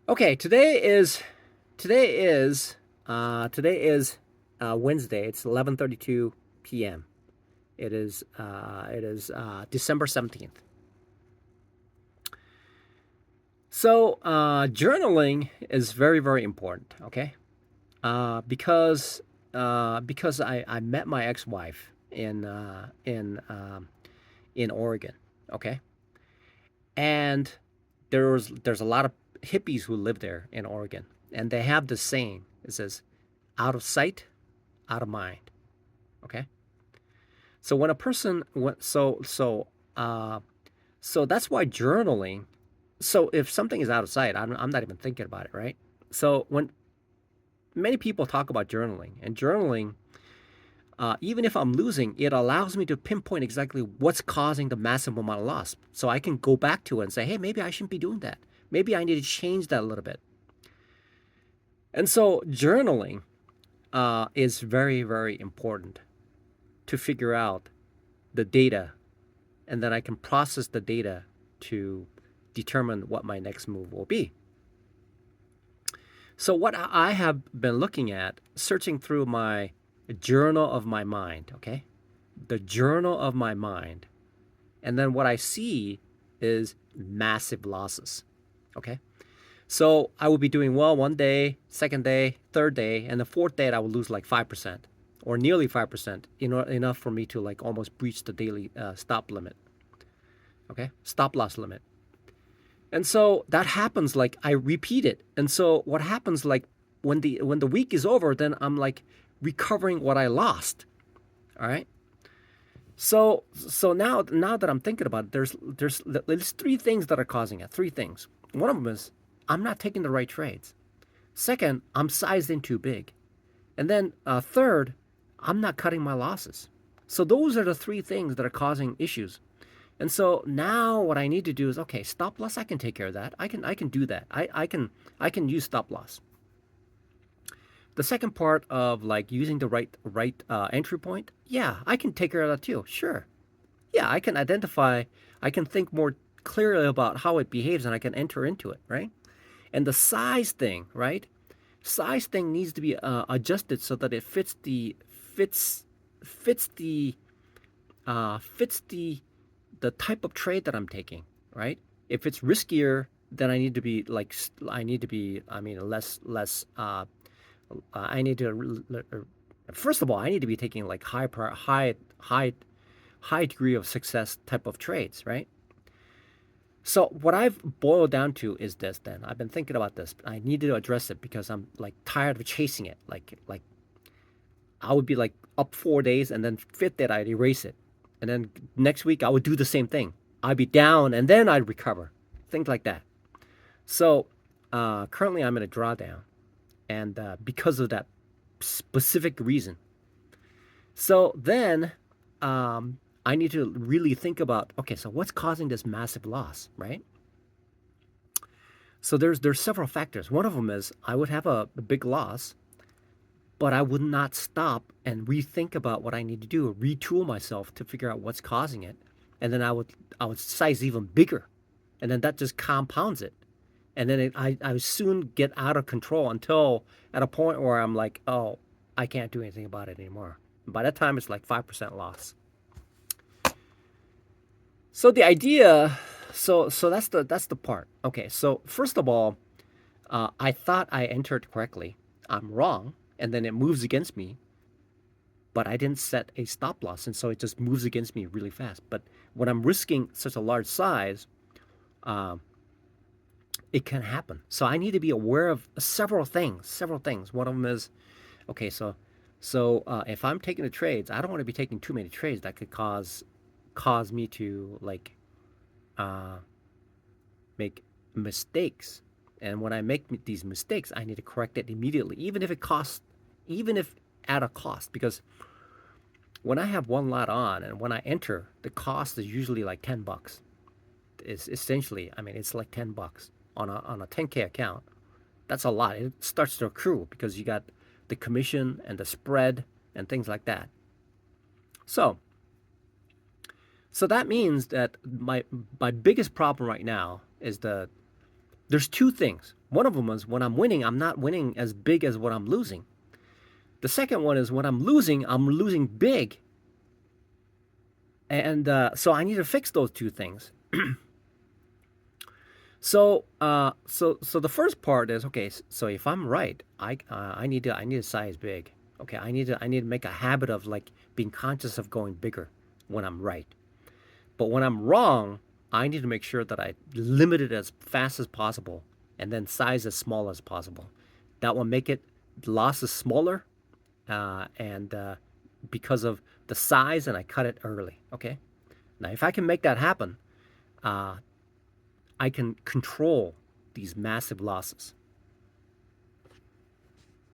Okay, today is Wednesday. It's 11:32 p.m. It is December 17th. So journaling is very very important. Okay, because I met my ex-wife in Oregon. Okay, and there's a lot of hippies who live there in Oregon, and they have this saying. It says, "Out of sight, out of mind." Okay. So when a person uh, so that's why journaling. So if something is out of sight, I'm not even thinking about it, right? So when many people talk about journaling, and journaling, even if I'm losing, it allows me to pinpoint exactly what's causing the massive amount of loss. So I can go back to it and say, hey, maybe I shouldn't be doing that. Maybe I need to change that a little bit. And so journaling is very, very important to figure out the data, and then I can process the data to determine what my next move will be. So, what I have been looking at, searching through my journal of my mind, okay? The journal of my mind. And then what I see is massive losses, okay? So, I would be doing well one day, second day, third day, and the fourth day I would lose like 5% or nearly 5%, enough for me to like almost breach the daily stop limit, okay? Stop loss limit. And so that happens, like I repeat it. And so what happens, like when the week is over, then I'm like recovering what I lost. All right. So now that I'm thinking about it, there's three things that are causing it. Three things. One of them is I'm not taking the right trades. Second, I'm sized in too big. And then third, I'm not cutting my losses. So those are the three things that are causing issues. And so now what I need to do is, okay, stop loss. I can take care of that. I can do that. I can use stop loss. The second part of like using the right entry point, yeah, I can take care of that too. Sure, yeah, I can identify. I can think more clearly about how it behaves, and I can enter into it, right? And the size thing, right? Size thing needs to be adjusted so that it fits the fits the type of trade that I'm taking, right? If it's riskier, then I need to be, I mean, I need to, first of all, I need to be taking like high degree of success type of trades, right? So what I've boiled down to is this. Then I've been thinking about this. I need to address it because I'm like tired of chasing it. Like I would be like up 4 days, and then fifth day I'd erase it, and then next week I would do the same thing. I'd be down, and then I'd recover, things like that. So currently I'm in a drawdown, and because of that specific reason. So then I need to really think about, okay, so what's causing this massive loss, right? So there's several factors. One of them is I would have a big loss, but I would not stop and rethink about what I need to do, retool myself to figure out what's causing it, and then I would size even bigger, and then that just compounds it, and then I would soon get out of control until at a point where I'm like, oh, I can't do anything about it anymore. By that time, it's like 5% loss. So the idea, so that's the part. Okay, so first of all, I thought I entered correctly. I'm wrong, and then it moves against me, but I didn't set a stop loss, and so it just moves against me really fast. But when I'm risking such a large size, uh, it can happen. So I need to be aware of several things. Several things. One of them is, okay, so if I'm taking the trades, I don't want to be taking too many trades that could cause me to like uh, make mistakes. And when I make these mistakes, I need to correct it immediately, even if at a cost, because when I have one lot on and when I enter, the cost is usually like $10. It's essentially, I mean, it's like $10 on a 10K account. That's a lot. It starts to accrue because you got the commission and the spread and things like that. So, so that means that my biggest problem right now is the There's two things. One of them is when I'm winning, I'm not winning as big as what I'm losing. The second one is when I'm losing big. And so I need to fix those two things. So the first part is okay. So if I'm right, I need to size big. Okay, I need to make a habit of like being conscious of going bigger when I'm right. But when I'm wrong, I need to make sure that I limit it as fast as possible and then size as small as possible. That will make it losses smaller and because of the size, and I cut it early. Okay. Now, if I can make that happen, uh, I can control these massive losses.